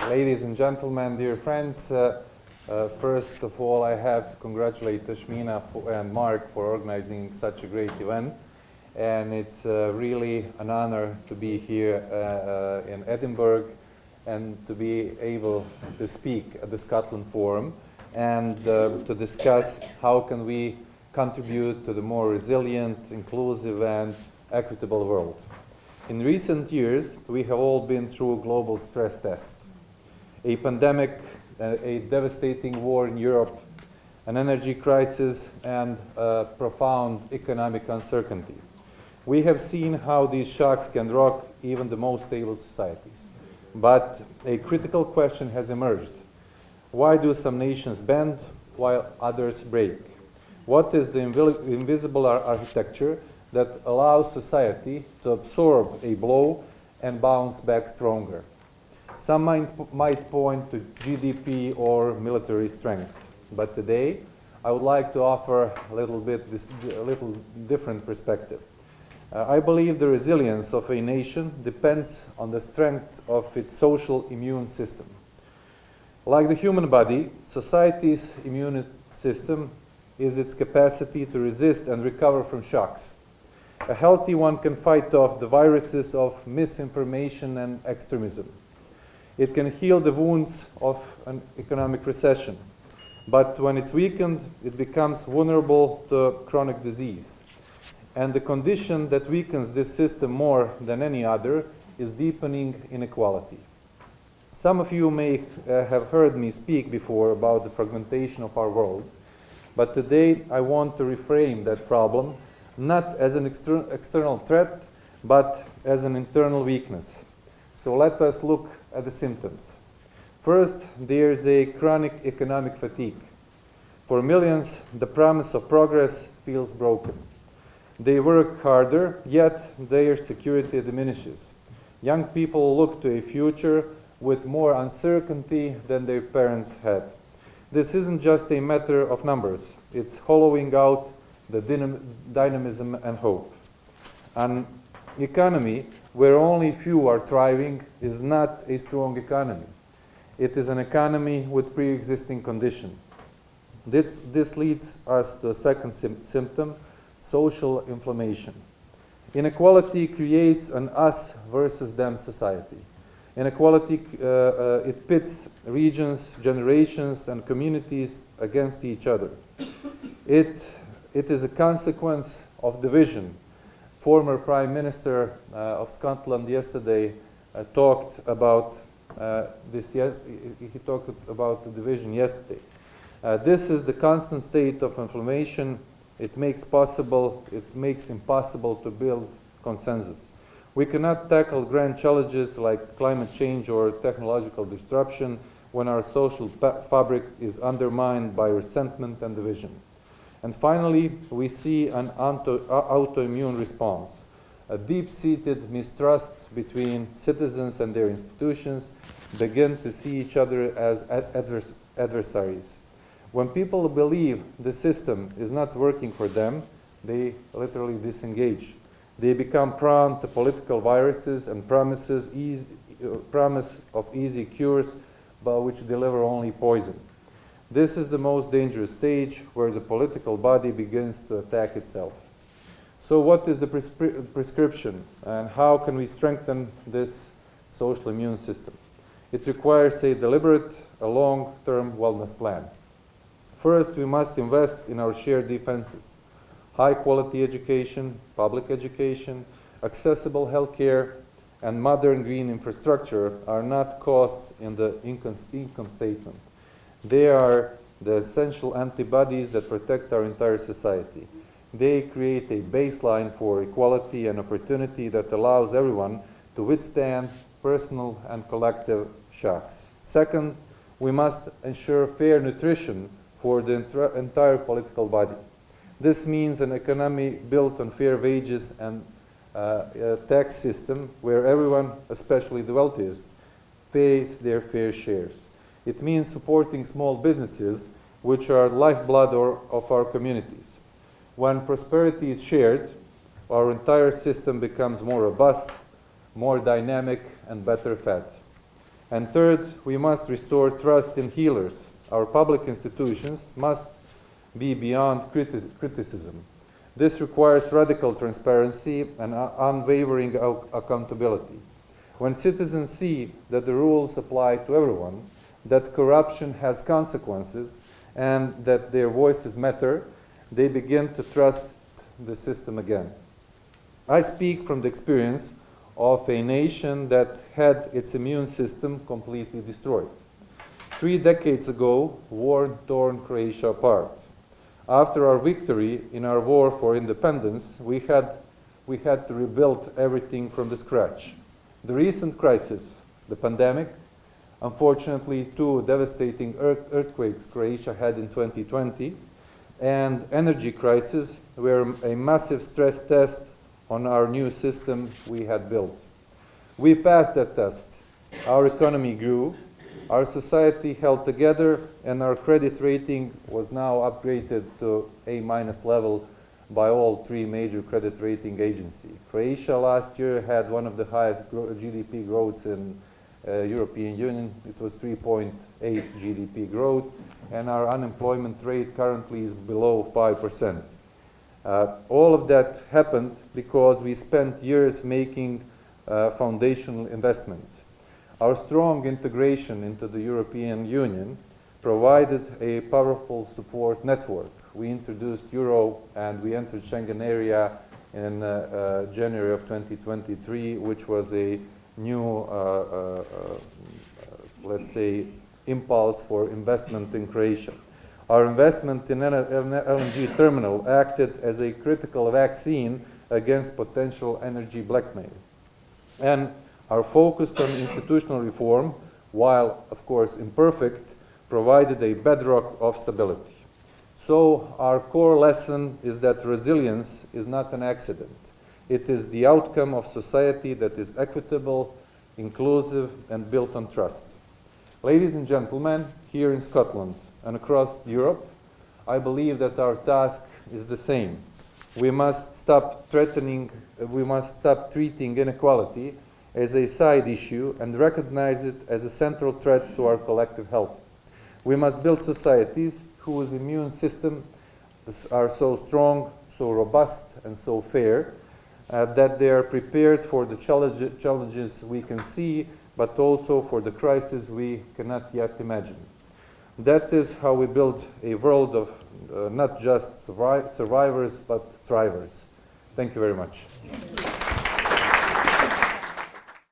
Ladies and gentlemen, dear friends, first of all, I have to congratulate Tashmina and Mark for organizing such a great event. And it's really an honor to be here in Edinburgh and to be able to speak at the Scotland Forum and to discuss how can we contribute to the more resilient, inclusive, and equitable world. In recent years, we have all been through a global stress test. A pandemic, a devastating war in Europe, an energy crisis, and profound economic uncertainty. We have seen how these shocks can rock even the most stable societies. But a critical question has emerged. Why do some nations bend while others break? What is the invisible architecture that allows society to absorb a blow and bounce back stronger? Some might point to GDP or military strength, but today I would like to offer a little different perspective. I believe the resilience of a nation depends on the strength of its social immune system. Like the human body, society's immune system is its capacity to resist and recover from shocks. A healthy one can fight off the viruses of misinformation and extremism. It can heal the wounds of an economic recession. But when it's weakened, it becomes vulnerable to chronic disease. And the condition that weakens this system more than any other is deepening inequality. Some of you may have heard me speak before about the fragmentation of our world. But today I want to reframe that problem not as an external threat, but as an internal weakness. So let us look at the symptoms. First, there's a chronic economic fatigue. For millions, the promise of progress feels broken. They work harder, yet their security diminishes. Young people look to a future with more uncertainty than their parents had. This isn't just a matter of numbers. It's hollowing out the dynamism and hope. An economy where only few are thriving is not a strong economy. It is an economy with pre-existing condition. This leads us to a second symptom, social inflammation. Inequality creates an us versus them society. Inequality, it pits regions, generations, and communities against each other. It is a consequence of division. Former Prime Minister of Scotland yesterday talked about this. He talked about the division yesterday. This is the constant state of inflammation. It makes impossible to build consensus. We cannot tackle grand challenges like climate change or technological disruption when our social fabric is undermined by resentment and division. And finally, we see an autoimmune response, a deep-seated mistrust between citizens and their institutions begin to see each other as adversaries. When people believe the system is not working for them, they literally disengage. They become prone to political viruses and promise of easy cures, but which deliver only poison. This is the most dangerous stage where the political body begins to attack itself. So what is the prescription and how can we strengthen this social immune system? It requires a deliberate, long-term wellness plan. First, we must invest in our shared defenses. High-quality education, public education, accessible healthcare, and modern green infrastructure are not costs in the income statement. They are the essential antibodies that protect our entire society. They create a baseline for equality and opportunity that allows everyone to withstand personal and collective shocks. Second, we must ensure fair nutrition for the entire political body. This means an economy built on fair wages and a tax system where everyone, especially the wealthiest, pays their fair shares. It means supporting small businesses, which are lifeblood of our communities. When prosperity is shared, our entire system becomes more robust, more dynamic, and better fed. And third, we must restore trust in healers. Our public institutions must be beyond criticism. This requires radical transparency and unwavering accountability. When citizens see that the rules apply to everyone, that corruption has consequences, and that their voices matter, they begin to trust the system again. I speak from the experience of a nation that had its immune system completely destroyed. 3 decades ago, war tore Croatia apart. After our victory in our war for independence, we had to rebuild everything from the scratch. The recent crisis, the pandemic, unfortunately 2 devastating earthquakes Croatia had in 2020, and energy crisis were a massive stress test on our new system we had built. We passed that test. Our economy grew, our society held together, and our credit rating was now upgraded to A- level by all 3 major credit rating agencies. Croatia last year had one of the highest GDP growths in European Union. It was 3.8 GDP growth, and our unemployment rate currently is below 5%. All of that happened because we spent years making foundational investments. Our strong integration into the European Union provided a powerful support network. We introduced Euro and we entered Schengen area in January of 2023, which was a new, let's say, impulse for investment in Croatia. Our investment in an LNG terminal acted as a critical vaccine against potential energy blackmail. And our focus on institutional reform, while of course imperfect, provided a bedrock of stability. So our core lesson is that resilience is not an accident. It is the outcome of society that is equitable, inclusive, and built on trust. Ladies and gentlemen, here in Scotland and across Europe, I believe that our task is the same. We must stop treating inequality as a side issue and recognize it as a central threat to our collective health. We must build societies whose immune systems are so strong, so robust, and so fair that they are prepared for the challenges we can see, but also for the crisis we cannot yet imagine. That is how we build a world of not just survivors, but thrivers. Thank you very much.